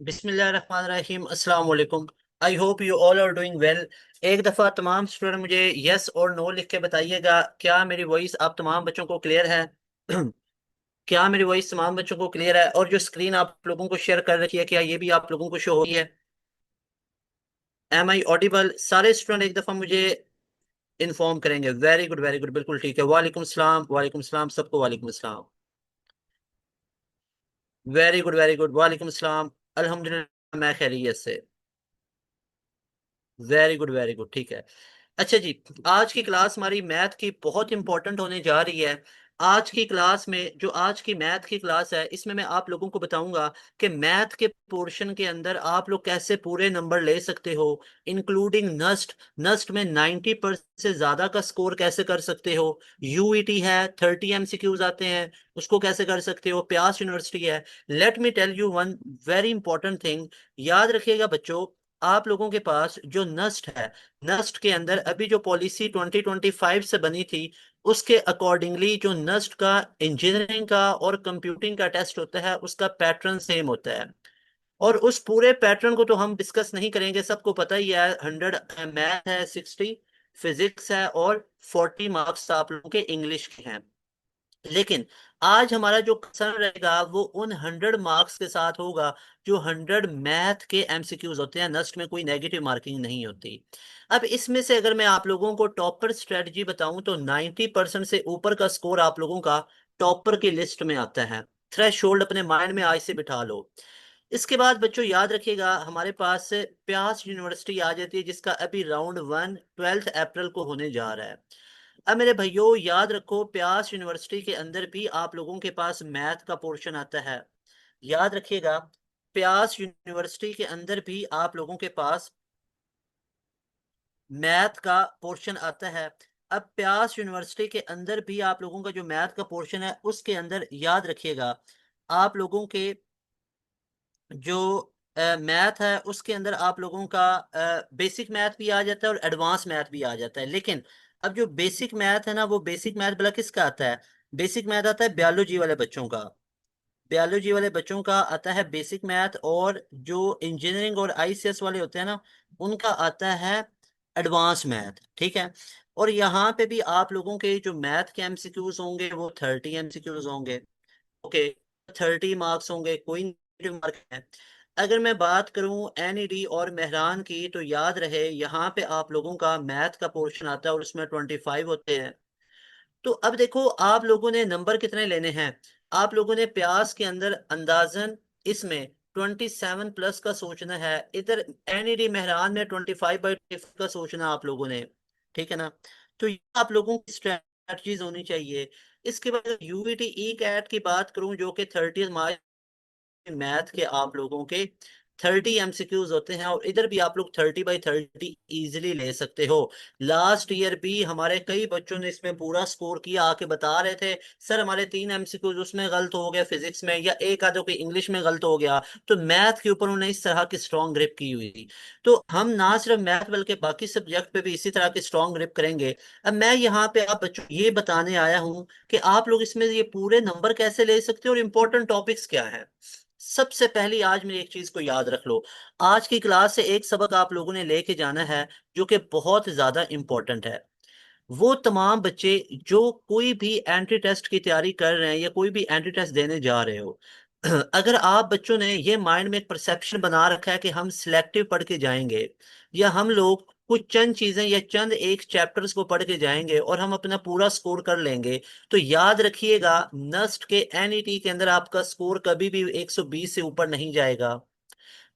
बिस्मिल्लाहिर्रहमानिर्रहीम अस्सलाम वालेकुम। I hope you all are doing well. एक दफ़ा तमाम स्टूडेंट मुझे यस और नो लिख के बताइएगा, क्या मेरी वॉइस आप तमाम बच्चों को क्लियर है? क्या मेरी वॉइस तमाम बच्चों को क्लियर है? और जो स्क्रीन आप लोगों को शेयर कर रखी है, क्या ये भी आप लोगों को शो हो रही है? Am I audible? सारे स्टूडेंट एक दफ़ा मुझे इन्फॉर्म करेंगे। वेरी गुड, वेरी गुड, बिल्कुल ठीक है। वालेकुम सलाम, वालेकुम सलाम, सबको वालेकुम सलाम। वेरी गुड, वेरी गुड, वालेकुम सलाम। अल्हम्दुलिल्लाह, मैं खैरियत से। वेरी गुड, वेरी गुड, ठीक है। अच्छा जी, आज की क्लास हमारी मैथ की बहुत इंपॉर्टेंट होने जा रही है। आज की क्लास में जो आज की मैथ की क्लास है, इसमें मैं आप लोगों को बताऊंगा कि मैथ के पोर्शन के अंदर आप लोग कैसे पूरे नंबर ले सकते हो, इंक्लूडिंग नस्ट। नस्ट में 90% से ज्यादा का स्कोर कैसे कर सकते हो। यूईटी है, 30 एमसीक्यूज आते हैं, उसको कैसे कर सकते हो। प्यास यूनिवर्सिटी है। Let me tell you one very important thing. याद रखिएगा बच्चों, आप लोगों के पास जो नस्ट है, नस्ट के अंदर अभी जो पॉलिसी 2025 से बनी थी, उसके अकॉर्डिंगली जो नस्ट का इंजीनियरिंग का और कंप्यूटिंग का टेस्ट होता है, उसका पैटर्न सेम होता है। और उस पूरे पैटर्न को तो हम डिस्कस नहीं करेंगे, सबको पता ही है। 100 मैथ है, 60 फिजिक्स है, और 40 मार्क्स आप लोगों के इंग्लिश के हैं। लेकिन आज हमारा जो कंसर्न रहेगा वो उन 100 मार्क्स के साथ होगा जो 100 मैथ के एमसीक्यूज होते हैं। नस्ट में कोई नेगेटिव मार्किंग नहीं होती। अब इसमें से अगर मैं आप लोगों को टॉपर स्ट्रेटजी बताऊं तो 90% से ऊपर का स्कोर आप लोगों का टॉपर की लिस्ट में आता है। थ्रेशोल्ड अपने माइंड में आज से बिठा लो। इसके बाद बच्चों याद रखिएगा, हमारे पास से प्यास यूनिवर्सिटी आ जाती है, जिसका अभी राउंड 1 12 अप्रैल को होने जा रहा है। अब मेरे भाइयों याद रखो, प्यास यूनिवर्सिटी के अंदर भी आप लोगों के पास मैथ का पोर्शन आता है। याद रखिएगा, प्यास यूनिवर्सिटी के अंदर भी आप लोगों के पास मैथ का पोर्शन आता है। अब प्यास यूनिवर्सिटी के अंदर भी आप लोगों का जो मैथ का पोर्शन है, उसके अंदर याद रखिएगा, आप लोगों के जो मैथ है उसके अंदर आप लोगों का बेसिक मैथ भी आ जाता है और एडवांस मैथ भी आ जाता है। लेकिन अब जो बेसिक मैथ है ना, वो बेसिक मैथ भला किसका आता है? बेसिक मैथ आता है बायोलॉजी वाले बच्चों का। बायोलॉजी वाले बच्चों का आता है बेसिक मैथ, और जो इंजीनियरिंग और आईसीएस वाले होते हैं ना, उनका आता है एडवांस मैथ। ठीक है। और यहाँ पे भी आप लोगों के जो मैथ के एमसीक्यूज होंगे वो 30 एमसीक्यूज होंगे। ओके, 30 मार्क्स होंगे, कोई नेगेटिव मार्क है। अगर मैं बात करूं एनईडी और मेहरान की, तो याद रहे यहाँ पे आप लोगों का मैथ का पोर्शन आता है और उसमें 25 होते हैं। तो अब देखो, आप लोगों ने नंबर कितने लेने हैं। आप लोगों ने प्यास के अंदर अंदाजन इसमें 27 प्लस का सोचना है। इधर एनईडी मेहरान में 25/25 का सोचना आप लोगों ने। ठीक है ना? तो ये आप लोगों की स्ट्रेटजीज होनी चाहिए। इसके बाद यूवीटी ई कैट की बात करूं, जो कि 30 मैथ के आप लोगों के 30 एमसीक्यूज होते हैं, और इधर भी आप लोग 30/30 इजीली ले सकते हो। लास्ट ईयर भी हमारे कई बच्चों ने इसमें पूरा स्कोर किया, आके बता रहे थे सर हमारे 3 एमसीक्यूज उसमें गलत हो गया फिजिक्स में, या एक आधो के इंग्लिश में गलत हो गया। तो मैथ के ऊपर उन्होंने इस तरह की स्ट्रॉन्ग ग्रिप की हुई थी। तो हम ना सिर्फ मैथ बल्कि बाकी सब्जेक्ट पे भी इसी तरह की स्ट्रॉन्ग ग्रिप करेंगे। अब मैं यहाँ पे आप बच्चों ये बताने आया हूँ कि आप लोग इसमें ये पूरे नंबर कैसे ले सकते हो और इम्पोर्टेंट टॉपिक्स क्या है। सबसे पहली आज मेरी एक चीज को याद रख लो। आज की क्लास से एक सबक आप लोगों ने लेके जाना है जो कि बहुत ज्यादा इंपॉर्टेंट है। वो तमाम बच्चे जो कोई भी एंट्री टेस्ट की तैयारी कर रहे हैं या कोई भी एंट्री टेस्ट देने जा रहे हो, अगर आप बच्चों ने ये माइंड में एक परसेप्शन बना रखा है कि हम सिलेक्टिव पढ़ के जाएंगे, या हम लोग कुछ चंद चीजें या चंद एक चैप्टर्स को पढ़ के जाएंगे और हम अपना पूरा स्कोर कर लेंगे, तो याद रखिएगा, नस्ट के एनईटी के अंदर आपका स्कोर कभी भी 120 से ऊपर नहीं जाएगा।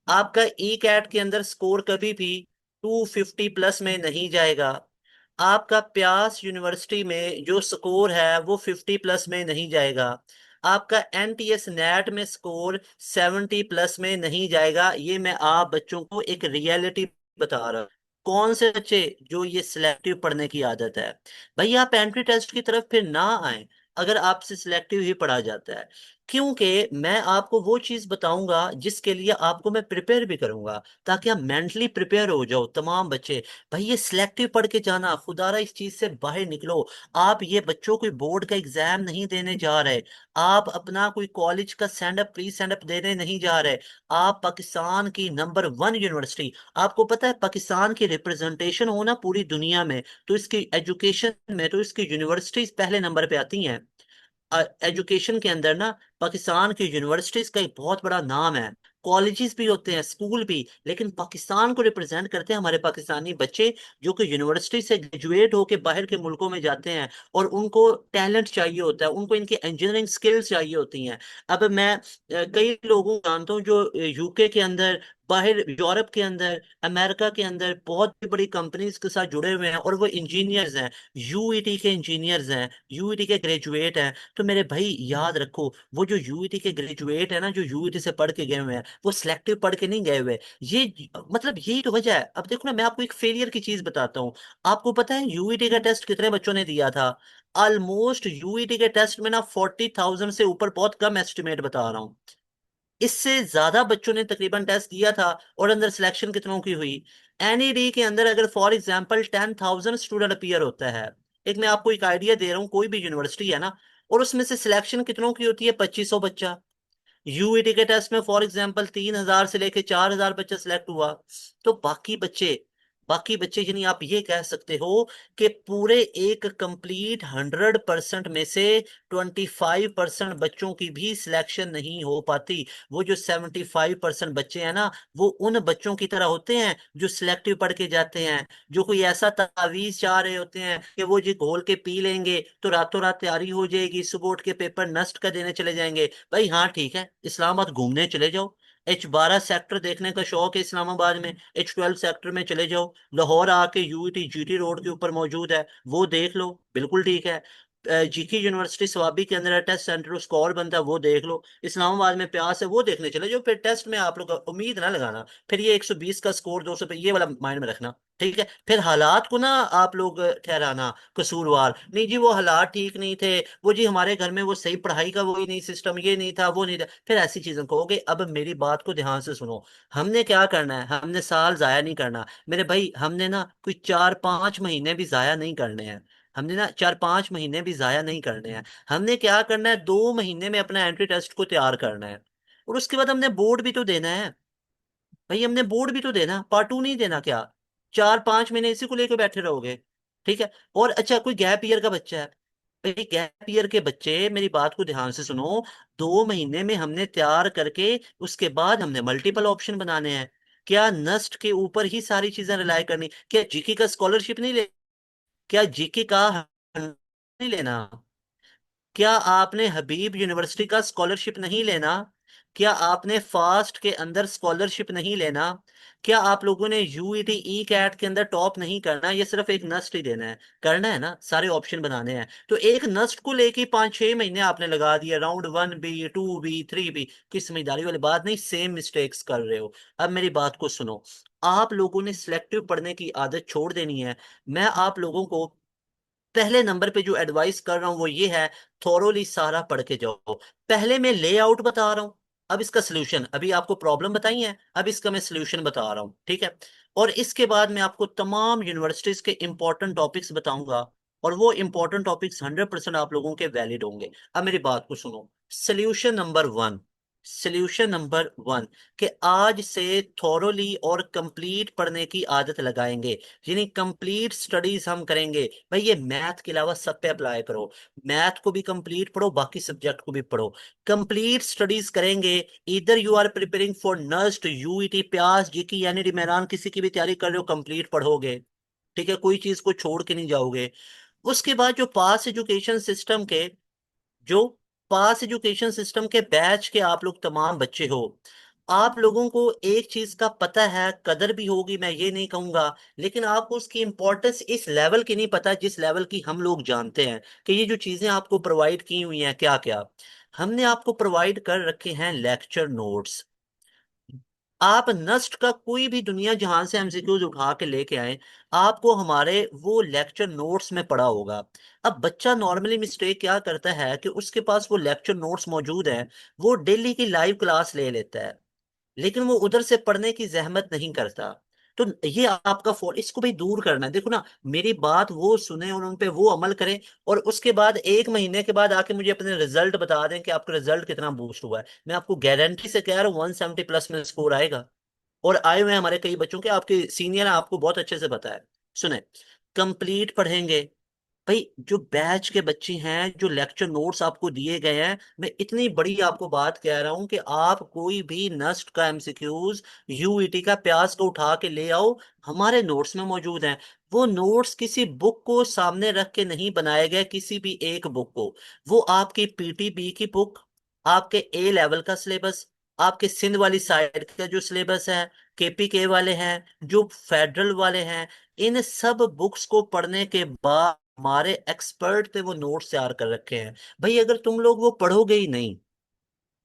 आपका ई कैट के अंदर स्कोर कभी भी 250 प्लस में नहीं जाएगा। आपका प्यास यूनिवर्सिटी में जो स्कोर है वो 50 प्लस में नहीं जाएगा। आपका एनटीएस नेट में स्कोर 70 प्लस में नहीं जाएगा। ये मैं आप बच्चों को एक रियलिटी बता रहा हूँ। कौन से बच्चे जो ये सिलेक्टिव पढ़ने की आदत है, भाई आप एंट्री टेस्ट की तरफ फिर ना आए अगर आपसे सिलेक्टिव ही पढ़ा जाता है। क्योंकि मैं आपको वो चीज बताऊंगा जिसके लिए आपको मैं प्रिपेयर भी करूंगा, ताकि आप मेंटली प्रिपेयर हो जाओ तमाम बच्चे। भाई ये सिलेक्टिव पढ़ के जाना, खुदारा इस चीज से बाहर निकलो। आप ये बच्चों कोई बोर्ड का एग्जाम नहीं देने जा रहे, आप अपना कोई कॉलेज का send up pre send up देने नहीं जा रहे। आप पाकिस्तान की नंबर 1 यूनिवर्सिटी, आपको पता है पाकिस्तान की रिप्रेजेंटेशन होना पूरी दुनिया में, तो इसकी एजुकेशन में तो इसकी यूनिवर्सिटीज पहले नंबर पे आती हैं। एजुकेशन के अंदर ना पाकिस्तान की यूनिवर्सिटीज का एक बहुत बड़ा नाम है। कॉलेजेस भी होते हैं, स्कूल भी, लेकिन पाकिस्तान को रिप्रेजेंट करते हैं हमारे पाकिस्तानी बच्चे, जो कि यूनिवर्सिटी से ग्रेजुएट होकर बाहर के मुल्कों में जाते हैं। और उनको टैलेंट चाहिए होता है, उनको इनकी इंजीनियरिंग स्किल्स चाहिए होती हैं। अब मैं कई लोगों को जानता हूँ जो यूके के अंदर, बाहर यूरोप के अंदर, अमेरिका के अंदर बहुत बड़ी कंपनीज के साथ जुड़े हुए हैं, और वो इंजीनियर्स हैं, यूईटी के इंजीनियर्स हैं, यूईटी के ग्रेजुएट हैं। तो मेरे भाई याद रखो, वो जो यूईटी के ग्रेजुएट है ना, जो यूईटी से पढ़ के गए हुए हैं, वो सिलेक्टिव पढ़ के नहीं गए हुए। ये मतलब यही तो वजह है। अब देखो ना, मैं आपको एक फेलियर की चीज बताता हूँ। आपको पता है यूईटी का टेस्ट कितने बच्चों ने दिया था? ऑलमोस्ट यूईटी के टेस्ट में ना 40,000 से ऊपर, बहुत कम एस्टिमेट बता रहा हूँ, इससे ज्यादा बच्चों ने तकरीबन टेस्ट दिया था। और अंदर सिलेक्शन कितनों की हुई? एनईडी के अंदर अगर फॉर एग्जांपल 10,000 स्टूडेंट अपीयर होता है, एक मैं आपको एक आइडिया दे रहा हूँ, कोई भी यूनिवर्सिटी है ना, और उसमें से सिलेक्शन कितनों की होती है? 2500 बच्चा। यूईटी के टेस्ट में फॉर एग्जांपल 3,000 से लेके 4,000 बच्चा सिलेक्ट हुआ। तो बाकी बच्चे यानी आप ये कह सकते हो कि पूरे एक कंप्लीट 100% में से 25% बच्चों की भी सिलेक्शन नहीं हो पाती। वो जो 75% बच्चे हैं ना, वो उन बच्चों की तरह होते हैं जो सिलेक्टिव पढ़ के जाते हैं, जो कोई ऐसा तावीज चाह रहे होते हैं कि वो जी घोल के पी लेंगे तो रातों रात तैयारी हो जाएगी, सुबह उठ के पेपर नष्ट कर देने चले जाएंगे। भाई हाँ ठीक है, इस्लामाबाद घूमने चले जाओ, H12 सेक्टर देखने का शौक है इस्लामाबाद में, H12 सेक्टर में चले जाओ। लाहौर आके यूईटी जीटी रोड के ऊपर मौजूद है, वो देख लो, बिल्कुल ठीक है। जीकी यूनिवर्सिटी स्वाबी के अंदर है, टेस्ट सेंटर स्कोर बनता है, वो देख लो। इस्लामाबाद में प्यास है, वो देखने चले जाओ। फिर टेस्ट में आप लोग उम्मीद ना लगाना, फिर ये 120 का स्कोर 200 पे, ये वाला माइंड में रखना। ठीक है, फिर हालात को ना आप लोग ठहराना कसूरवार, नहीं जी वो हालात ठीक नहीं थे, वो जी हमारे घर में वो सही पढ़ाई का वही नहीं सिस्टम, ये नहीं था वो नहीं था, फिर ऐसी चीजें कहोगे। अब मेरी बात को ध्यान से सुनो। हमने क्या करना है, हमने साल जाया नहीं करना मेरे भाई। हमने ना कोई 4-5 महीने भी जाया नहीं करने हैं। हमने ना 4-5 महीने भी जाया नहीं करने हैं। हमने क्या करना है, 2 महीने में अपना एंट्री टेस्ट को तैयार करना है। और उसके बाद हमने बोर्ड भी तो देना है। भाई हमने बोर्ड भी तो देना, पार्ट 2 नहीं देना क्या? 4-5 महीने इसी को लेकर बैठे रहोगे? ठीक है। और अच्छा, कोई गैप ईयर का बच्चा है, भाई गैप ईयर के बच्चे मेरी बात को ध्यान से सुनो। 2 महीने में हमने तैयार करके उसके बाद हमने मल्टीपल ऑप्शन बनाने हैं। क्या नस्ट के ऊपर ही सारी चीजें रिलाय करनी? क्या जीके का स्कॉलरशिप नहीं ले? क्या जीके का नहीं लेना? क्या आपने हबीब यूनिवर्सिटी का स्कॉलरशिप नहीं लेना? क्या आपने फास्ट के अंदर स्कॉलरशिप नहीं लेना? क्या आप लोगों ने यूईटी ई कैट के अंदर टॉप नहीं करना? ये सिर्फ एक नस्ट ही देना है, करना है ना, सारे ऑप्शन बनाने हैं। तो एक नस्ट को लेके 5-6 महीने आपने लगा दिया, राउंड 1 भी 2 भी 3 भी। किस समझदारी वाली बात नहीं, सेम मिस्टेक्स कर रहे हो। अब मेरी बात को सुनो, आप लोगों ने सिलेक्टिव पढ़ने की आदत छोड़ देनी है। मैं आप लोगों को पहले नंबर पे जो एडवाइस कर रहा हूं वो ये है, थोरोली सारा पढ़ के जाओ। पहले मैं लेआउट बता रहा हूं, अब इसका सोल्यूशन, अभी आपको प्रॉब्लम बताई है, अब इसका मैं सोल्यूशन बता रहा हूं, ठीक है। और इसके बाद मैं आपको तमाम यूनिवर्सिटीज के इंपॉर्टेंट टॉपिक्स बताऊंगा, और वो इंपॉर्टेंट टॉपिक्स 100% आप लोगों के वैलिड होंगे। अब मेरी बात को सुनो। सोल्यूशन नंबर 1 कि आज से थोरोली और कंप्लीट पढ़ने की आदत लगाएंगे, यानी कंप्लीट स्टडीज हम करेंगे। भाई ये मैथ के अलावा सब पे अप्लाई करो, मैथ को भी कंप्लीट पढ़ो, बाकी सब्जेक्ट को भी पढ़ो। कंप्लीट स्टडीज करेंगे। इधर you are preparing for NUST, UET, PIEAS, GIKI यानी रिमेरान, किसी की भी तैयारी कर रहे हो, कंप्लीट पढ़ोगे। ठीक है, कोई चीज को छोड़ के नहीं जाओगे। उसके बाद जो पास एजुकेशन सिस्टम के बैच के आप लोग तमाम बच्चे हो, आप लोगों को एक चीज का पता है, कदर भी होगी, मैं ये नहीं कहूंगा, लेकिन आपको उसकी इंपॉर्टेंस इस लेवल की नहीं पता जिस लेवल की हम लोग जानते हैं। कि ये जो चीजें आपको प्रोवाइड की हुई हैं, क्या क्या हमने आपको प्रोवाइड कर रखे हैं, लेक्चर नोट्स, आप नस्ट का कोई भी दुनिया जहां से एमसीक्यूज उठा के लेके आए, आपको हमारे वो लेक्चर नोट्स में पड़ा होगा। अब बच्चा नॉर्मली मिस्टेक क्या करता है कि उसके पास वो लेक्चर नोट्स मौजूद है, वो डेली की लाइव क्लास ले लेता है, लेकिन वो उधर से पढ़ने की जहमत नहीं करता। तो ये आपका फॉल्ट, इसको भी दूर करना है। देखो ना, मेरी बात वो सुने और उन पे वो अमल करें, और उसके बाद 1 महीने के बाद आके मुझे अपने रिजल्ट बता दें कि आपका रिजल्ट कितना बूस्ट हुआ है। मैं आपको गारंटी से कह रहा हूँ 170 प्लस में स्कोर आएगा। और आए हुए हैं हमारे कई बच्चों के, आपके सीनियर हैं, आपको बहुत अच्छे से पता है। सुने, कंप्लीट पढ़ेंगे। भाई जो बैच के बच्चे हैं, जो लेक्चर नोट्स आपको दिए गए हैं, मैं इतनी बड़ी आपको बात कह रहा हूं कि आप कोई भी नस्ट का एमसीक्यूज, यूईटी का, प्यास को उठा के ले आओ, हमारे नोट्स में मौजूद हैं। वो नोट्स किसी बुक को सामने रख के नहीं बनाए गए, किसी भी एक बुक को। वो आपकी पीटीबी की बुक, आपके ए लेवल का सिलेबस, आपके सिंध वाली साइड का जो सिलेबस है, केपीके वाले हैं, जो फेडरल वाले हैं, इन सब बुक्स को पढ़ने के बाद हमारे एक्सपर्ट ने वो नोट्स तैयार कर रखे हैं। भाई अगर तुम लोग वो पढ़ोगे ही नहीं,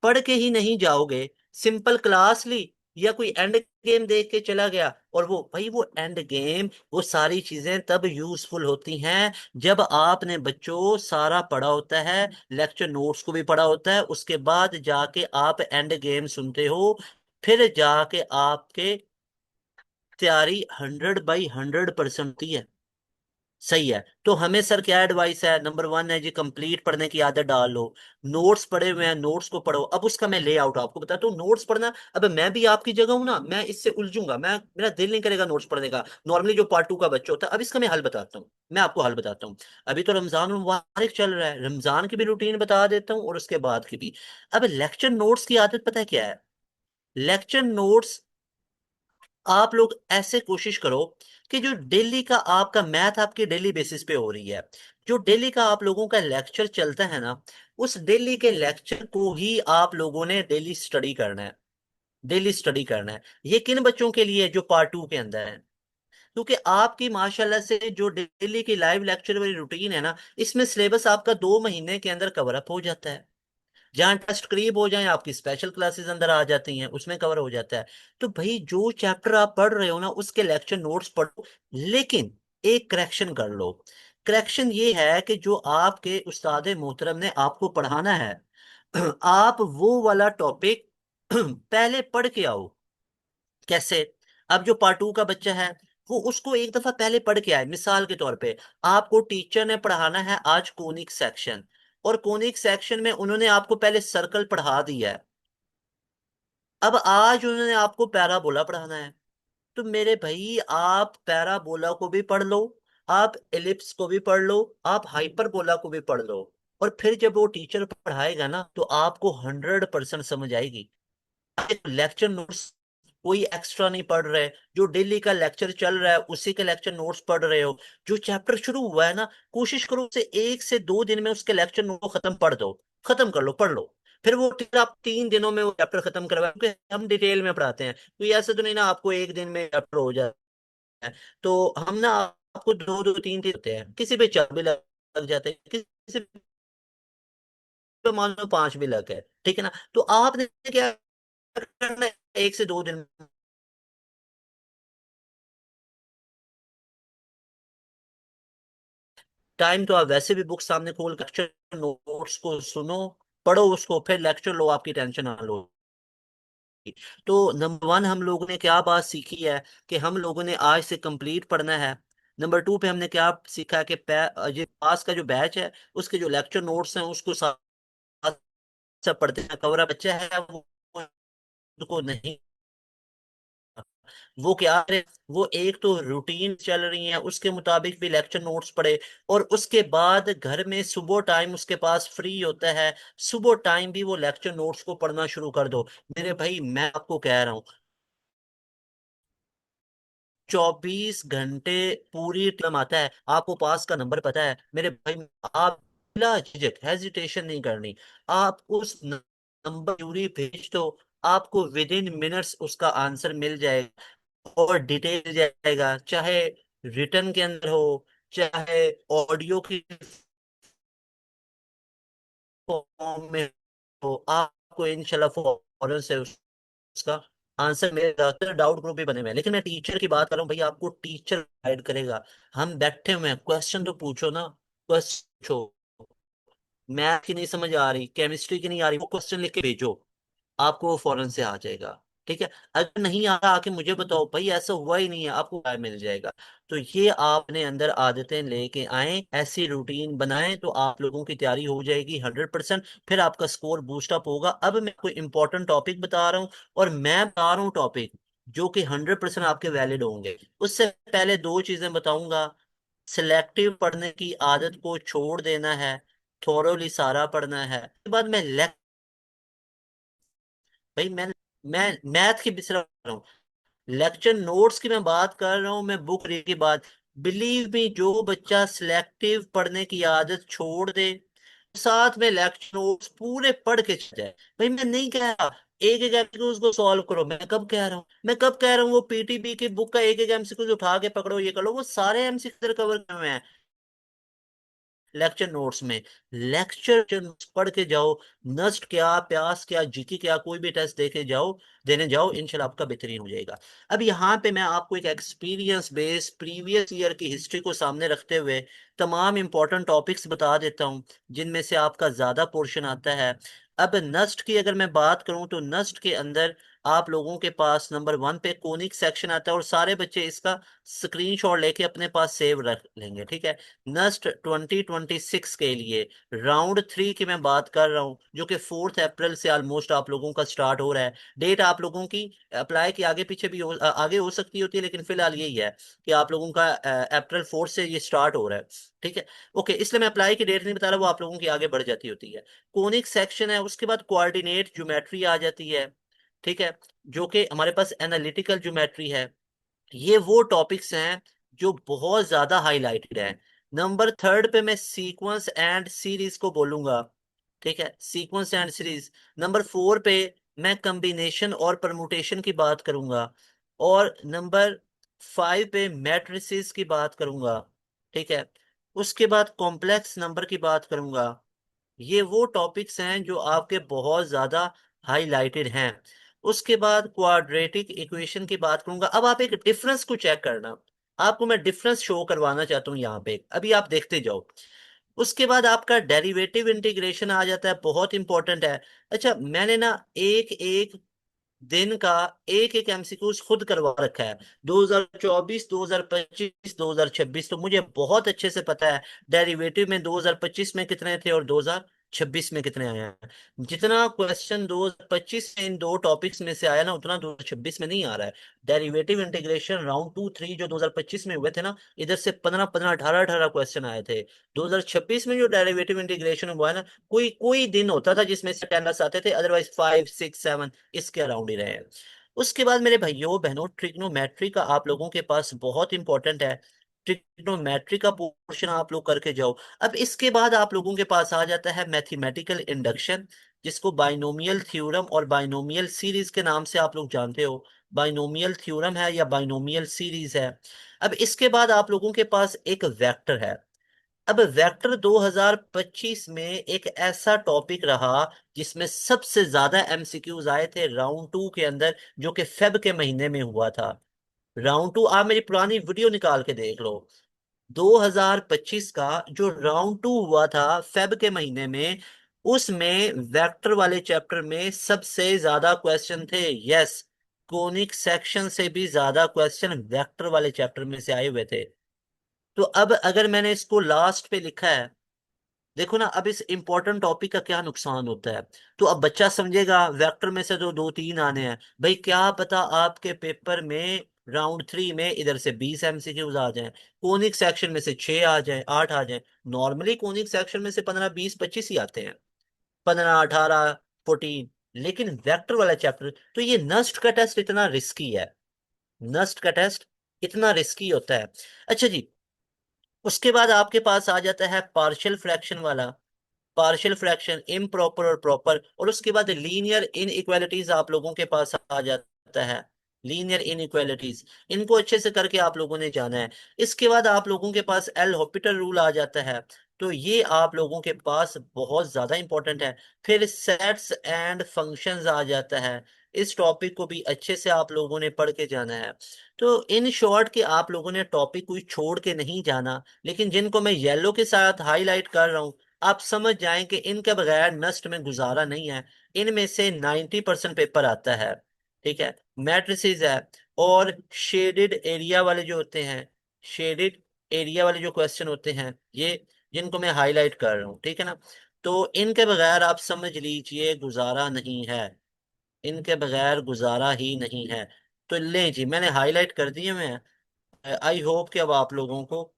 पढ़ के ही नहीं जाओगे, सिंपल क्लास ली या कोई एंड गेम देख के चला गया, और वो भाई वो एंड गेम, वो सारी चीजें तब यूजफुल होती हैं जब आपने बच्चों सारा पढ़ा होता है, लेक्चर नोट्स को भी पढ़ा होता है, उसके बाद जाके आप एंड गेम सुनते हो, फिर जाके आपके तैयारी 100/100% होती है। सही है। तो हमें सर क्या एडवाइस है? नंबर 1 है जी, कंप्लीट पढ़ने की आदत डाल लो। नोट्स पढ़े हुए हैं, नोट्स को पढ़ो। अब उसका मैं लेआउट आपको बताता हूँ। नोट्स पढ़ना, अब मैं भी आपकी जगह हूं ना, मैं इससे उलझूंगा, मेरा दिल नहीं करेगा नोट्स पढ़ने का, नॉर्मली जो पार्ट 2 का बच्चा होता है। अब इसका मैं हल बताता हूँ, मैं आपको हल बताता हूँ। अभी तो रमजान मुबारक चल रहा है, रमजान की भी रूटीन बता देता हूँ और उसके बाद की भी। अब लेक्चर नोट्स की आदत पता है क्या है? लेक्चर नोट्स आप लोग ऐसे कोशिश करो कि जो डेली का आपका मैथ आपकी डेली बेसिस पे हो रही है, जो डेली का आप लोगों का लेक्चर चलता है ना, उस डेली के लेक्चर को ही आप लोगों ने डेली स्टडी करना है। डेली स्टडी करना है। ये किन बच्चों के लिए है? जो पार्ट 2 के अंदर है। क्योंकि आपकी माशाल्लाह से जो डेली की लाइव लेक्चर वाली रूटीन है ना, इसमें सिलेबस आपका 2 महीने के अंदर कवर अप हो जाता है। जहाँ टेस्ट करीब हो जाए, आपकी स्पेशल क्लासेस अंदर आ जाती हैं, उसमें कवर हो जाता है। तो भाई जो चैप्टर आप पढ़ रहे हो ना, उसके लेक्चर नोट्स पढ़ो, लेकिन एक करेक्शन कर लो। करेक्शन ये है कि जो आपके उस्ताद मोहतरम ने आपको पढ़ाना है, आप वो वाला टॉपिक पहले पढ़ के आओ। कैसे? अब जो पार्ट 2 का बच्चा है, वो उसको एक दफा पहले पढ़ के आए। मिसाल के तौर पे, आपको टीचर ने पढ़ाना है आज कोनिक सेक्शन, और कोनिक सेक्शन में उन्होंने आपको पहले सर्कल पढ़ा दिया है। अब आज उन्होंने आपको पैराबोला पढ़ाना है। तो मेरे भाई आप पैराबोला को भी पढ़ लो, आप एलिप्स को भी पढ़ लो, आप हाइपरबोला को भी पढ़ लो, और फिर जब वो टीचर पढ़ाएगा ना, तो आपको 100% समझ आएगी। लेक्चर नोट्स कोई एक्स्ट्रा नहीं पढ़ रहे, जो डेली का लेक्चर चल रहा है उसी के लेक्चर नोट्स पढ़ रहे हो। जो चैप्टर शुरू हुआ है ना, कोशिश करो उसे 1 से 2 दिन में उसके लेक्चर नोट को खत्म पढ़ दो, खत्म कर लो, पढ़ लो। फिर वो फिर आप 3 दिनों में वो चैप्टर खत्म करवाए, क्योंकि हम डिटेल में पढ़ाते हैं, तो ये ऐसे तो नहीं ना आपको एक दिन में चैप्टर हो जाए। तो हम ना आपको 2 2 3 3 होते हैं, किसी पे 4 भी लग जाते हैं, किसी पे मान लो 5 भी लग गए, ठीक है ना? तो आपने क्या करना है, 1 से 2 दिन। टाइम तो आप वैसे भी बुक सामने खोल कर लेक्चर नोट्स को सुनो, पढ़ो उसको, फिर लेक्चर लो, आपकी टेंशन ना लो। तो नंबर 1 हम लोगों ने क्या बात सीखी है कि हम लोगों ने आज से कंप्लीट पढ़ना है। नंबर 2 पे हमने क्या सीखा है कि ये पास का जो बैच है, उसके जो लेक्चर नोट्स हैं उसको साथ साथ पढ़ते हैं। कवरा बच्चा है वो उसको नहीं, वो क्या करे, वो एक तो रूटीन चल रही है उसके मुताबिक भी लेक्चर नोट्स पढ़े, और उसके बाद घर में सुबह टाइम उसके पास फ्री होता है, सुबह टाइम भी वो लेक्चर नोट्स को पढ़ना शुरू कर दो। मेरे भाई मैं आपको कह रहा हूँ, 24 घंटे पूरी टीम आता है, आपको पास का नंबर पता है मेरे भाई, आप बिला झिझक हेजिटेशन नहीं करनी, आप उस नंबर पूरी भेज दो, आपको विद इन मिनट्स उसका आंसर मिल जाएगा, और डिटेल जाएगा, चाहे रिटर्न के अंदर हो, चाहे ऑडियो की फॉर्म में हो, आपको इंशाल्लाह फौरन से उसका आंसर मेरे ज्यादातर डाउट ग्रुप भी बने हुए हैं, लेकिन मैं टीचर की बात कर रहा हूँ, भैया आपको टीचर गाइड करेगा। हम बैठे हुए हैं, क्वेश्चन तो पूछो ना, क्वेश्चन पूछो। मैथ की नहीं समझ आ रही, केमिस्ट्री की नहीं आ रही, वो क्वेश्चन लिख के भेजो, आपको वो फौरन से आ जाएगा। ठीक है, अगर नहीं आ रहा आके मुझे बताओ, भाई ऐसा हुआ ही नहीं है, आपको राय मिल जाएगा। तो ये आपने अंदर आदतें लेके आए, ऐसी रूटीन बनाएं, तो आप लोगों की तैयारी हो जाएगी 100%। फिर आपका स्कोर बूस्ट अप होगा। अब मैं कोई इंपॉर्टेंट टॉपिक बता रहा हूँ, और मैं बता रहा हूँ टॉपिक जो कि 100% आपके वैलिड होंगे। उससे पहले दो चीजें बताऊंगा। सिलेक्टिव पढ़ने की आदत को छोड़ देना है, थोरोली सारा पढ़ना है। उसके बाद मैं भाई मैं मैथ की बिसरा रहा हूँ, लेक्चर नोट्स की मैं बात कर रहा हूँ, मैं बुक रीड की बात। बिलीव मी, जो बच्चा सिलेक्टिव पढ़ने की आदत छोड़ दे, साथ में लेक्चर नोट्स पूरे पढ़ के चल जाए। भाई मैं नहीं कह रहा एक एक एमसीक्यूज को सॉल्व करो, मैं कब कह रहा हूँ, मैं कब कह रहा हूँ वो पीटीबी की बुक का एक एक एमसीक्यूज उठा के पकड़ो, ये कर लो, वो सारे एमसीक्यू कवर किए हुए हैं लेक्चर नोट्स में। लेक्चर नोट्स पढ़ के जाओ, नस्ट क्या, प्यास क्या, जीके क्या, कोई भी टेस्ट देके जाओ, देने जाओ, इंशाल्लाह आपका बेहतरीन हो जाएगा। अब यहाँ पे मैं आपको एक एक्सपीरियंस बेस्ड प्रीवियस ईयर की हिस्ट्री को सामने रखते हुए तमाम इंपॉर्टेंट टॉपिक्स बता देता हूँ, जिनमें से आपका ज्यादा पोर्शन आता है। अब नस्ट की अगर मैं बात करूं, तो नस्ट के अंदर आप लोगों के पास नंबर 1 पे कोनिक सेक्शन आता है, और सारे बच्चे इसका स्क्रीनशॉट लेके अपने पास सेव रख लेंगे। ठीक है, नस्ट 2026 के लिए राउंड 3 की मैं बात कर रहा हूँ, जो कि 4 अप्रैल से ऑलमोस्ट आप लोगों का स्टार्ट हो रहा है। डेट आप लोगों की अप्लाई की आगे पीछे भी आगे हो सकती होती है, लेकिन फिलहाल यही है कि आप लोगों का अप्रैल 4 से ये स्टार्ट हो रहा है। ठीक है, ओके, इसलिए मैं अप्लाई की डेट नहीं बता रहा, वो आप लोगों की आगे बढ़ जाती होती है। कोनिक सेक्शन है, उसके बाद कोऑर्डिनेट ज्योमेट्री आ जाती है। ठीक है, जो कि हमारे पास एनालिटिकल ज्योमेट्री है। ये वो टॉपिक्स हैं जो बहुत ज्यादा हाईलाइटेड है। नंबर 3 पे मैं सीक्वेंस एंड सीरीज को बोलूंगा। ठीक है, सीक्वेंस एंड सीरीज। नंबर 4 पे मैं कॉम्बिनेशन और परमुटेशन की बात करूंगा। और नंबर 5 पे मैट्रिसेस की बात करूंगा। ठीक है, उसके बाद कॉम्प्लेक्स नंबर की बात करूंगा। ये वो टॉपिक्स हैं जो आपके बहुत ज्यादा हाईलाइटेड हैं। उसके बाद क्वाड्रेटिक इक्वेशन की बात करूंगा। अब आप एक डिफरेंस को चेक करना, आपको मैं डिफरेंस शो करवाना चाहता हूँ यहाँ पे, अभी आप देखते जाओ। उसके बाद आपका डेरिवेटिव इंटीग्रेशन आ जाता है, बहुत इंपॉर्टेंट है। अच्छा, मैंने ना एक एक दिन का एक एक एमसीक्यूज खुद करवा रखा है, 2024, 2025, 2026, तो मुझे बहुत अच्छे से पता है डेरिवेटिव में 2025 में कितने थे और 2026 में कितने आए हैं। जितना क्वेश्चन 2025 में इन दो टॉपिक्स में से आया ना, उतना 2026 में नहीं आ रहा है। डेरिवेटिव इंटीग्रेशन राउंड 2 3 जो 2025 में हुए थे ना, इधर से 15 15 18 18 क्वेश्चन आए थे। 2026 में जो डेरिवेटिव इंटीग्रेशन हुआ है ना, कोई कोई दिन होता था जिसमें से 10 आते थे, अदरवाइज 5 6 7 इसके अराउंड ही रहे हैं। उसके बाद मेरे भाइयों बहनों, ट्रिग्नोमेट्री का आप लोगों के पास बहुत इंपॉर्टेंट है। ट्रिग्नोमेट्री का पोर्शन आप लोग करके जाओ। अब इसके बाद आप लोगों के पास आ जाता है मैथमेटिकल इंडक्शन, जिसको बाइनोमियल थ्योरम और बाइनोमियल सीरीज के नाम से आप लोग जानते हो। बाइनोमियल थ्योरम है या बाइनोमियल सीरीज है। अब इसके बाद आप लोगों के पास एक वेक्टर है। अब वेक्टर 2025 में एक ऐसा टॉपिक रहा जिसमें सबसे ज्यादा एमसीक्यूज आए थे राउंड 2 के अंदर, जो कि फेब के महीने में हुआ था। राउंड 2 आप मेरी पुरानी वीडियो निकाल के देख लो। 2025 का जो राउंड 2 हुआ था फेब के महीने में, उसमें वेक्टर वाले चैप्टर में सबसे ज्यादा क्वेश्चन थे। यस, कोनिक सेक्शन से भी ज्यादा क्वेश्चन वेक्टर वाले चैप्टर में से आए हुए थे। तो अब अगर मैंने इसको लास्ट पे लिखा है, देखो ना, अब इस इंपॉर्टेंट टॉपिक का क्या नुकसान होता है। तो अब बच्चा समझेगा वेक्टर में से तो 2 3 आने हैं, भाई क्या पता आपके पेपर में राउंड 3 में इधर से 20 एमसीक्यूज आ जाएं, कोनिक सेक्शन में से 6 आ जाएं 8 आ जाएं। नॉर्मली कोनिक सेक्शन में से 15 20 25 ही आते हैं, 15 18 14। लेकिन वेक्टर वाला चैप्टर, तो ये नस्ट का टेस्ट इतना रिस्की है, नस्ट का टेस्ट इतना रिस्की होता है। अच्छा जी, उसके बाद आपके पास आ जाता है पार्शियल फ्रैक्शन वाला। पार्शियल फ्रैक्शन, इम्प्रॉपर और प्रॉपर, और उसके बाद लीनियर इनइक्वालिटीज आप लोगों के पास आ जाता है। लीनियर इनइक्वालिटीज, इनको अच्छे से करके आप लोगों ने जाना है। इसके बाद आप लोगों के पास एल हॉपिटल रूल आ जाता है, तो ये आप लोगों के पास बहुत ज्यादा इंपॉर्टेंट है। फिर सेट्स एंड फंक्शंस आ जाता है। इस टॉपिक को भी अच्छे से आप लोगों ने पढ़ के जाना है। तो इन शॉर्ट कि आप लोगों ने टॉपिक कोई छोड़ के नहीं जाना, लेकिन जिनको मैं येलो के साथ हाईलाइट कर रहा हूँ, आप समझ जाएं कि इनके बगैर नस्ट में गुजारा नहीं है। इनमें से 90% पेपर आता है, ठीक है। मैट्रिसेस है, और शेडेड एरिया वाले जो होते हैं, शेडेड एरिया वाले जो क्वेश्चन होते हैं, ये जिनको मैं हाईलाइट कर रहा हूँ, ठीक है ना। तो इनके बगैर आप समझ लीजिए गुजारा नहीं है, इनके बगैर गुजारा ही नहीं है। तो ले जी, मैंने हाईलाइट कर दिए। मैं आई होप कि अब आप लोगों को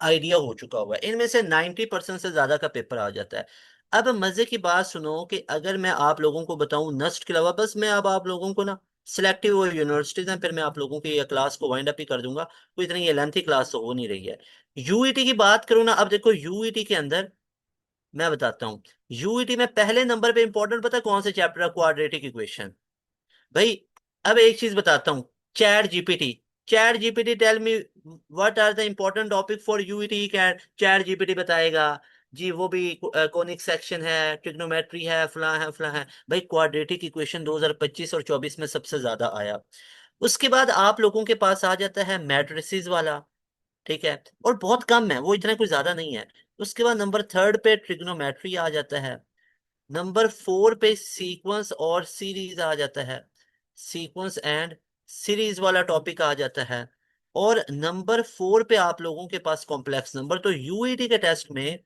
आइडिया हो चुका हुआ है। इनमें से 90% से ज्यादा का पेपर आ जाता है। अब मजे की बात सुनो कि अगर मैं आप लोगों को बताऊं नस्ट के अलावा, बस मैं अब आप लोगों को ना सिलेक्टिव वो यूनिवर्सिटीज हैं, फिर मैं आप लोगों की ये क्लास को वाइंड अप ही कर दूंगा, कोई इतनी ये लेंथी क्लास तो हो नहीं रही है। यूईटी की बात करूं ना, अब देखो यूईटी के अंदर मैं बताता हूँ। यूईटी में पहले नंबर पे इंपॉर्टेंट पता है कौन से चैप्टर है? Quadratic equation. भाई अब एक चीज बताता हूँ। ChatGPT, ChatGPT tell me what are the important topic for UET. ChatGPT बताएगा जी, वो भी कोनिक सेक्शन है, ट्रिग्नोमेट्री है फला है। भाई क्वाड्रेटिक इक्वेशन 2025 और 24 में सबसे ज्यादा आया। उसके बाद आप लोगों के पास आ जाता है मैट्रिसेस वाला, ठीक है, और बहुत कम है वो, इतना कोई ज्यादा नहीं है। उसके बाद नंबर थर्ड पे ट्रिग्नोमेट्री आ जाता है। नंबर फोर पे सीक्वेंस और सीरीज आ जाता है, सीक्वेंस एंड सीरीज वाला टॉपिक आ जाता है। और नंबर फोर पे आप लोगों के पास कॉम्प्लेक्स नंबर। तो यूईटी के टेस्ट में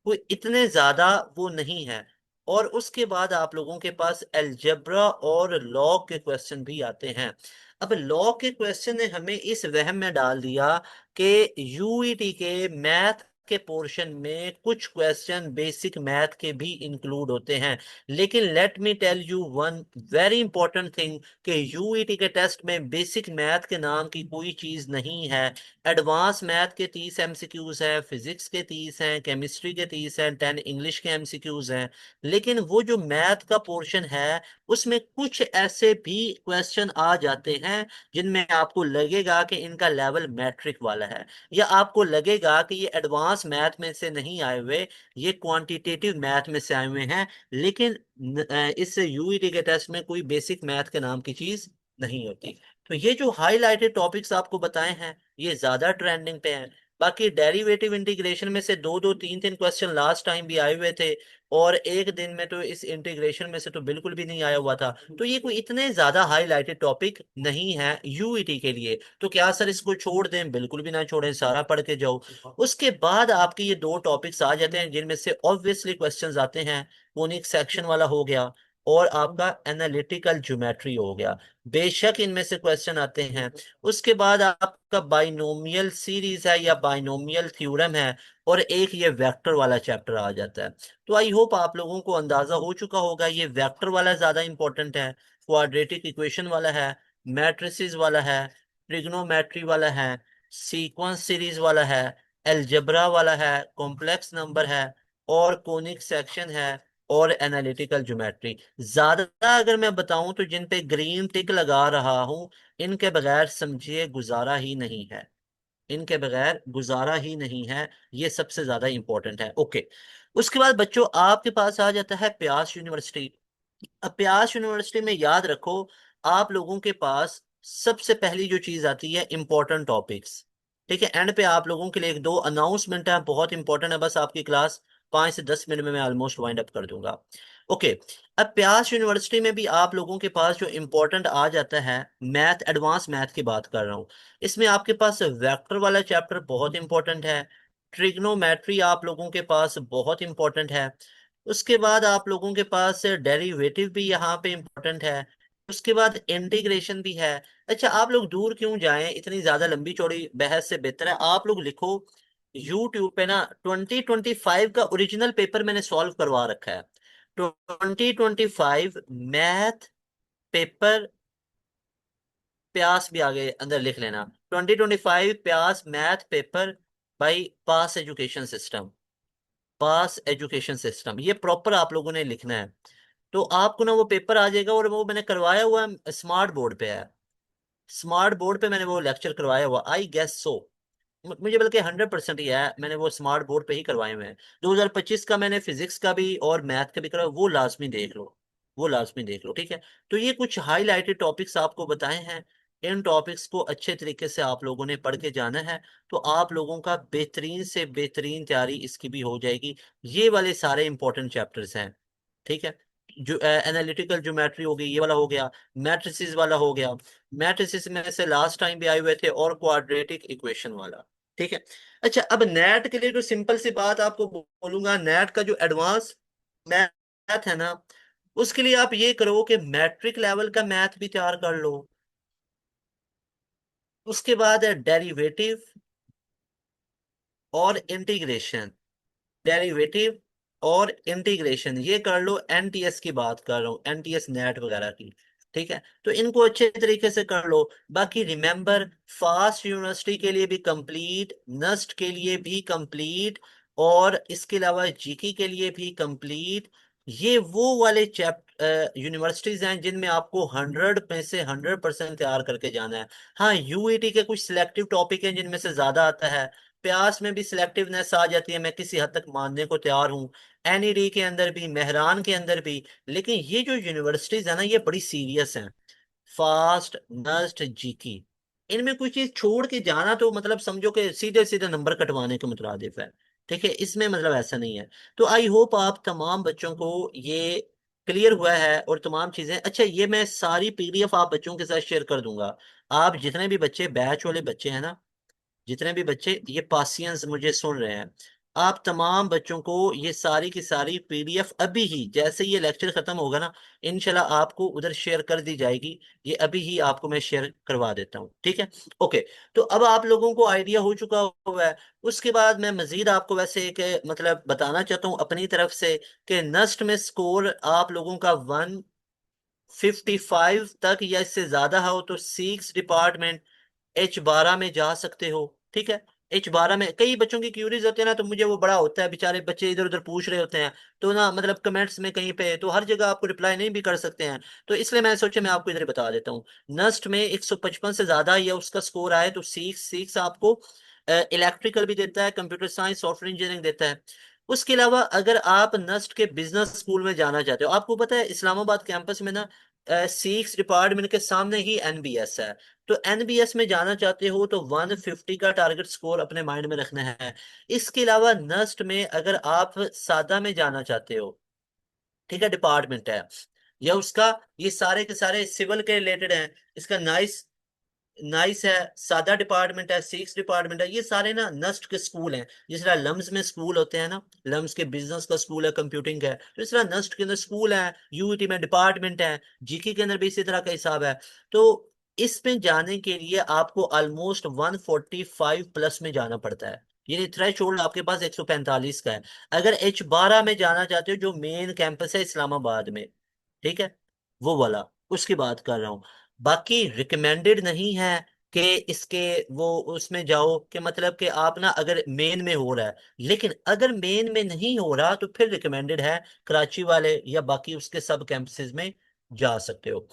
कोई इतने ज्यादा वो नहीं है। और उसके बाद आप लोगों के पास अलजेब्रा और लॉग के क्वेश्चन भी आते हैं। अब लॉग के क्वेश्चन ने हमें इस वहम में डाल दिया कि यूईटी के मैथ के पोर्शन में कुछ क्वेश्चन बेसिक मैथ के भी इंक्लूड होते हैं। लेकिन let me tell you one very important thing, कि यूईटी के टेस्ट में बेसिक मैथ के नाम की कोई चीज नहीं है। एडवांस मैथ के 30 एमसीक्यूज हैं, फिजिक्स के 30 हैं, केमिस्ट्री के 30 हैं, 10 इंग्लिश के एमसीक्यूज हैं। लेकिन वो जो मैथ का पोर्शन है, उसमें कुछ ऐसे भी क्वेश्चन आ जाते हैं जिनमें आपको लगेगा कि इनका लेवल मैट्रिक वाला है, या आपको लगेगा कि ये एडवांस मैथ में से नहीं आए हुए, ये क्वांटिटेटिव मैथ में से आए हुए हैं। लेकिन इस यूईटी के टेस्ट में कोई बेसिक मैथ के नाम की चीज नहीं होती। तो ये जो हाईलाइटेड टॉपिक्स आपको बताए हैं, ये ज्यादा ट्रेंडिंग पे हैं। बाकी डेरिवेटिव इंटीग्रेशन में से दो दो तीन तीन क्वेश्चन लास्ट टाइम भी आए हुए थे, और एक दिन में तो इस इंटीग्रेशन में से तो बिल्कुल भी नहीं आया हुआ था। तो ये कोई इतने ज्यादा हाईलाइटेड टॉपिक नहीं है यूईटी के लिए। तो क्या सर इसको छोड़ दें? बिल्कुल भी ना छोड़ें, सारा पढ़ के जाओ। उसके बाद आपके ये दो टॉपिक्स आ जाते हैं जिनमें से ऑब्वियसली क्वेश्चंस आते हैं। कोनिक सेक्शन वाला हो गया, और आपका एनालिटिकल ज्योमेट्री हो गया। बेशक इनमें से क्वेश्चन आते हैं। उसके बाद आपका बाइनोमियल सीरीज है या बाइनोमियल थ्योरम है, और एक ये वेक्टर वाला चैप्टर आ जाता है। तो आई होप आप लोगों को अंदाजा हो चुका होगा, ये वेक्टर वाला ज्यादा इंपॉर्टेंट है, क्वाड्रेटिक इक्वेशन वाला है, मैट्रिसेस वाला है, ट्रिग्नोमेट्री वाला है, सीक्वेंस सीरीज वाला है, अलजेब्रा वाला है, कॉम्प्लेक्स नंबर है, और कोनिक सेक्शन है, और एनालिटिकल ज्योमेट्री। ज्यादा अगर मैं बताऊं तो जिन पे ग्रीन टिक लगा रहा हूं, इनके बगैर समझिए गुजारा ही नहीं है, इनके बगैर गुजारा ही नहीं है। ये सबसे ज्यादा इंपॉर्टेंट है। ओके, उसके बाद बच्चों आपके पास आ जाता है प्यास यूनिवर्सिटी। अब प्यास यूनिवर्सिटी में याद रखो, आप लोगों के पास सबसे पहली जो चीज आती है इंपॉर्टेंट टॉपिक्स, ठीक है। एंड पे आप लोगों के लिए एक दो अनाउंसमेंट है, बहुत इंपॉर्टेंट है। बस आपकी क्लास 5 से 10 मिनट में मैं ऑलमोस्ट वाइंड अप कर दूंगा। ओके, अब प्यास यूनिवर्सिटी में भी आप लोगों के पास जो इंपॉर्टेंट आ जाता है, मैथ एडवांस मैथ की बात कर रहा हूँ। इसमें आपके पास वेक्टर वाला चैप्टर बहुत इंपॉर्टेंट है। ट्रिग्नोमेट्री आप लोगों के पास बहुत इंपॉर्टेंट है। उसके बाद आप लोगों के पास डेरिवेटिव भी यहाँ पे इंपॉर्टेंट है। उसके बाद इंटीग्रेशन भी है। अच्छा, आप लोग दूर क्यों जाएं, इतनी ज्यादा लंबी चौड़ी बहस से बेहतर है आप लोग लिखो यूट्यूब पे ना, 2025 का ओरिजिनल पेपर मैंने सॉल्व करवा रखा है। 2025 मैथ पेपर, प्यास भी आगे अंदर लिख लेना, 2025 प्यास math paper by pass education system, pass education system, ये प्रॉपर आप लोगों ने लिखना है। तो आपको ना वो पेपर आ जाएगा, और वो मैंने करवाया हुआ है, स्मार्ट बोर्ड पे है। स्मार्ट बोर्ड पे मैंने वो लेक्चर करवाया हुआ, आई गेस सो। मुझे बल्कि 100% ही है, मैंने वो स्मार्ट बोर्ड पे ही करवाए हुए हैं। 2025 का मैंने फिजिक्स का भी और मैथ का भी करवाया, वो लाजमी देख लो। वो लाजमी देख लो, ठीक है। तो ये कुछ हाईलाइटेड टॉपिक्स आपको बताए हैं। इन टॉपिक्स को अच्छे तरीके से आप लोगों ने पढ़ के जाना है, तो आप लोगों का बेहतरीन से बेहतरीन तैयारी इसकी भी हो जाएगी। ये वाले सारे इंपॉर्टेंट चैप्टर्स हैं, ठीक है। जो एनालिटिकल ज्योमेट्री हो गई, ये वाला हो गया। मैट्रिसेस वाला हो गया। मैट्रिसेस में से लास्ट टाइम भी आए हुए थे, और क्वाड्रेटिक इक्वेशन वाला, ठीक है। अच्छा, अब नेट के लिए जो सिंपल सी बात आपको बोलूंगा, नेट का जो एडवांस मैथ है ना, उसके लिए आप ये करो कि मैट्रिक लेवल का मैथ भी तैयार कर लो। उसके बाद है डेरिवेटिव और इंटीग्रेशन। डेरिवेटिव और इंटीग्रेशन ये कर लो, एनटीएस की बात कर रहा हूँ, एनटीएस नेट वगैरह की, ठीक है। तो इनको अच्छे तरीके से कर लो। बाकी रिमेंबर, फास्ट यूनिवर्सिटी के लिए भी कंप्लीट, नस्ट के लिए भी कंप्लीट, और इसके अलावा जीके के लिए भी कंप्लीट। ये वो वाले यूनिवर्सिटीज हैं जिनमें आपको 100 में से 100% तैयार करके जाना है। हाँ, यूईटी के कुछ सिलेक्टिव टॉपिक हैं जिनमें से ज्यादा आता है। प्यास में भी सिलेक्टिवनेस आ जाती है, मैं किसी हद तक मानने को तैयार हूँ। एनईडी के अंदर भी, मेहरान के अंदर भी। लेकिन ये जो यूनिवर्सिटीज है ना, ये बड़ी सीरियस हैं। फास्ट, नस्ट, जीकी, इनमें कोई चीज छोड़ के जाना तो मतलब समझो कि सीधे सीधे नंबर कटवाने के मुतरादिफ है, ठीक है। इसमें मतलब ऐसा नहीं है। तो आई होप आप तमाम बच्चों को ये क्लियर हुआ है, और तमाम चीजें। अच्छा, ये मैं सारी पीडीएफ आप बच्चों के साथ शेयर कर दूंगा। आप जितने भी बच्चे, बैच वाले बच्चे हैं ना, जितने भी बच्चे ये पासियंस मुझे सुन रहे हैं, आप तमाम बच्चों को ये सारी की सारी पीडीएफ अभी ही, जैसे ये लेक्चर खत्म होगा ना, इंशाल्लाह आपको उधर शेयर कर दी जाएगी। ये अभी ही आपको मैं शेयर करवा देता हूँ, ठीक है। ओके। तो अब आप लोगों को आइडिया हो चुका हुआ है। उसके बाद मैं मजीद आपको वैसे एक मतलब बताना चाहता हूँ अपनी तरफ से, कि नस्ट में स्कोर आप लोगों का 155 तक या इससे ज्यादा हो तो सिक्स डिपार्टमेंट H12 में जा सकते हो, ठीक है। H12 में कई बच्चों की क्यूरीज होते हैं ना, तो मुझे वो बड़ा होता है, बेचारे बच्चे इधर उधर पूछ रहे होते हैं, तो ना मतलब कमेंट्स में कहीं पे तो हर जगह आपको रिप्लाई नहीं भी कर सकते हैं। तो इसलिए मैं सोचा मैं आपको इधर बता देता हूँ। नस्ट में 155 से ज्यादा या उसका स्कोर आए तो सिक्स सिक्स आपको इलेक्ट्रिकल भी देता है, कंप्यूटर साइंस, सॉफ्टवेयर इंजीनियरिंग देता है। उसके अलावा अगर आप नस्ट के बिजनेस स्कूल में जाना चाहते हो, आपको पता है इस्लामाबाद कैंपस में ना सिक्स डिपार्टमेंट के सामने ही एनबीएस है। तो एनबीएस में जाना चाहते हो तो 150 का टारगेट स्कोर अपने माइंड में रखना है। इसके अलावा नस्ट में अगर आप सादा में जाना चाहते हो, ठीक है, डिपार्टमेंट है, या उसका, ये सारे के सारे सिविल के रिलेटेड हैं, इसका नाइस नाइस है, सादा डिपार्टमेंट है, सिक्स डिपार्टमेंट है, ये सारे ना नस्ट के स्कूल हैं। जिस तरह लम्स में स्कूल होते हैं ना, लम्स के बिजनेस का स्कूल है, कंप्यूटिंग का है, तो इस तरह नस्ट के अंदर स्कूल है, यूईटी में डिपार्टमेंट है, जीके के अंदर भी इसी तरह का हिसाब है। तो इसमें जाने के लिए आपको ऑलमोस्ट 145 प्लस में जाना पड़ता है। ये थ्रेशोल्ड आपके पास 145 का है। अगर H12 में जाना चाहते हो, जो मेन कैंपस है इस्लामाबाद में, ठीक है, वो वाला, उसकी बात कर रहा हूँ। बाकी रिकमेंडेड नहीं है कि इसके वो उसमें जाओ, कि मतलब कि आप ना अगर मेन में हो रहा है, लेकिन अगर मेन में नहीं हो रहा तो फिर रिकमेंडेड है कराची वाले या बाकी उसके सब कैंपसेस में जा सकते हो।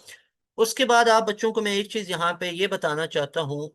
उसके बाद आप बच्चों को मैं एक चीज यहाँ पे ये बताना चाहता हूँ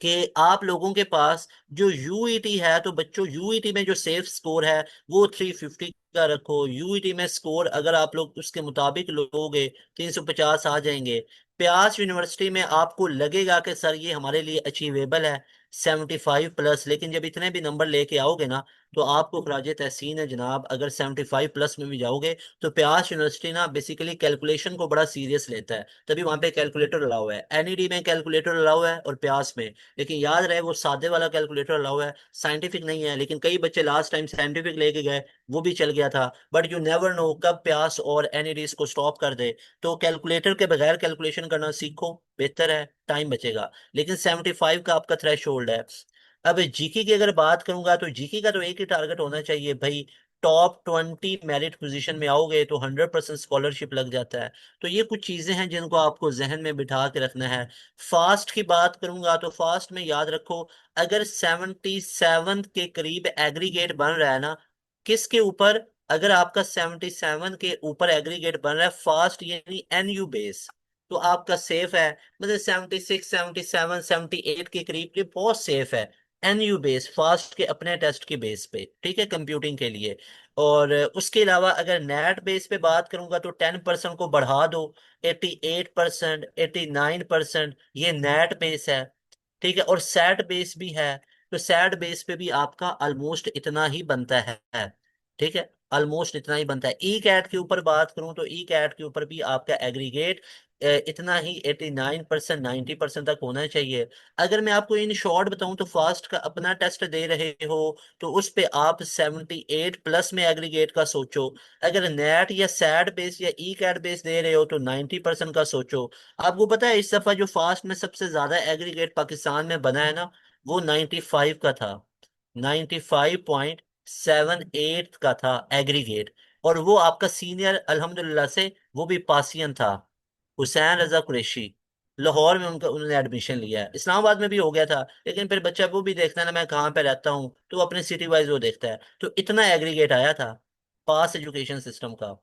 कि आप लोगों के पास जो यूईटी है, तो बच्चों यूईटी में जो सेफ स्कोर है वो 350 का रखो। यूईटी में स्कोर अगर आप लोग उसके मुताबिक लोगे 350 आ जाएंगे। प्यास यूनिवर्सिटी में आपको लगेगा कि सर ये हमारे लिए अचीवेबल है 75 प्लस, लेकिन जब इतने भी नंबर लेके आओगे ना, तो आपको खराज तहसीन है जनाब, अगर 75 प्लस में भी जाओगे तो प्यास यूनिवर्सिटी ना बेसिकली कैलकुलेशन को बड़ा सीरियस लेता है, तभी वहां पे कैलकुलेटर अलाउ है। एनईडी में कैलकुलेटर अलाउ है और प्यास में, लेकिन याद रहे वो सादे वाला कैलकुलेटर अलाउ है, साइंटिफिक नहीं है। लेकिन कई बच्चे लास्ट टाइम साइंटिफिक लेके गए, वो भी चल गया था। बट यू नेवर नो कब प्यास और एनईडीज को स्टॉप कर दे। तो कैलकुलेटर के बगैर कैलकुलेशन करना सीखो, बेहतर है, टाइम बचेगा। लेकिन 75 का आपका थ्रेश होल्ड है। अब जीके की अगर बात करूंगा, तो जीके का तो एक ही टारगेट होना चाहिए भाई, टॉप 20 मेरिट पोजीशन में आओगे तो 100% स्कॉलरशिप लग जाता है। तो ये कुछ चीजें हैं जिनको आपको जहन में बिठा के रखना है। फास्ट की बात करूंगा तो फास्ट में याद रखो, अगर 77 के करीब एग्रीगेट बन रहा है ना, किसके ऊपर, अगर आपका 77 के ऊपर एग्रीगेट बन रहा है फास्ट यानी एनयू बेस, तो आपका सेफ है। मतलब 76, 77, 78 के करीब ये बहुत सेफ है। एनयू बेस फास्ट के अपने टेस्ट के बेस पे, ठीक है, कंप्यूटिंग के लिए। और उसके अलावा अगर नेट बेस पे बात करूंगा तो 10% को बढ़ा दो, 88%, 89%, ये नेट बेस है। ठीक है, और सेट बेस भी है, तो सेट बेस पे भी आपका ऑलमोस्ट इतना ही बनता है। ठीक है, ऑलमोस्ट इतना ही बनता है। ई कैट के ऊपर बात करूं तो ई कैट के ऊपर भी आपका एग्रीगेट इतना ही 89%, 90% तक होना चाहिए। अगर मैं आपको इन शॉर्ट बताऊं तो फास्ट का अपना टेस्ट दे रहे हो तो उस पे आप 78+ में एग्रीगेट का सोचो। अगर नेट या सैड बेस या ई कैट बेस दे रहे हो तो 90% का सोचो। आपको पता है इस दफा जो फास्ट में सबसे ज्यादा एग्रीगेट पाकिस्तान में बना है ना, वो 95 का था। 95.78 का था एग्रीगेट। और वो आपका सीनियर अल्हम्दुलिल्लाह से वो भी पासियन था, हुसैन रजा कुरैशी। लाहौर में उनका उन्होंने एडमिशन लिया है, इस्लामाबाद में भी हो गया था, लेकिन फिर बच्चा वो भी देखता है ना मैं कहाँ पे रहता हूँ, तो वो अपने सिटी वाइज वो देखता है। तो इतना एग्रीगेट आया था पास एजुकेशन सिस्टम का।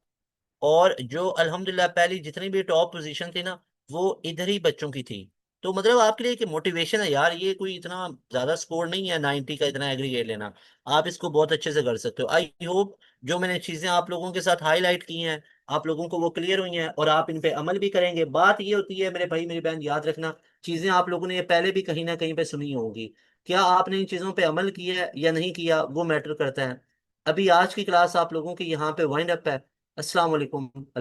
और जो अल्हम्दुलिल्लाह पहली जितनी भी टॉप पोजीशन थी ना, वो इधर ही बच्चों की थी। तो मतलब आपके लिए एक मोटिवेशन है यार, ये कोई इतना ज्यादा स्कोर नहीं है 90 का इतना एग्रीगेट लेना। आप इसको बहुत अच्छे से कर सकते हो। आई होप जो मैंने चीजें आप लोगों के साथ हाईलाइट की हैं, आप लोगों को वो क्लियर हुई हैं और आप इन पे अमल भी करेंगे। बात ये होती है मेरे भाई मेरी बहन, याद रखना, चीजें आप लोगों ने ये पहले भी कहीं ना कहीं पे सुनी होगी, क्या आपने इन चीजों पे अमल किया है या नहीं किया वो मैटर करता है। अभी आज की क्लास आप लोगों की यहाँ पे वाइंड अप है। अस्सलाम वालेकुम।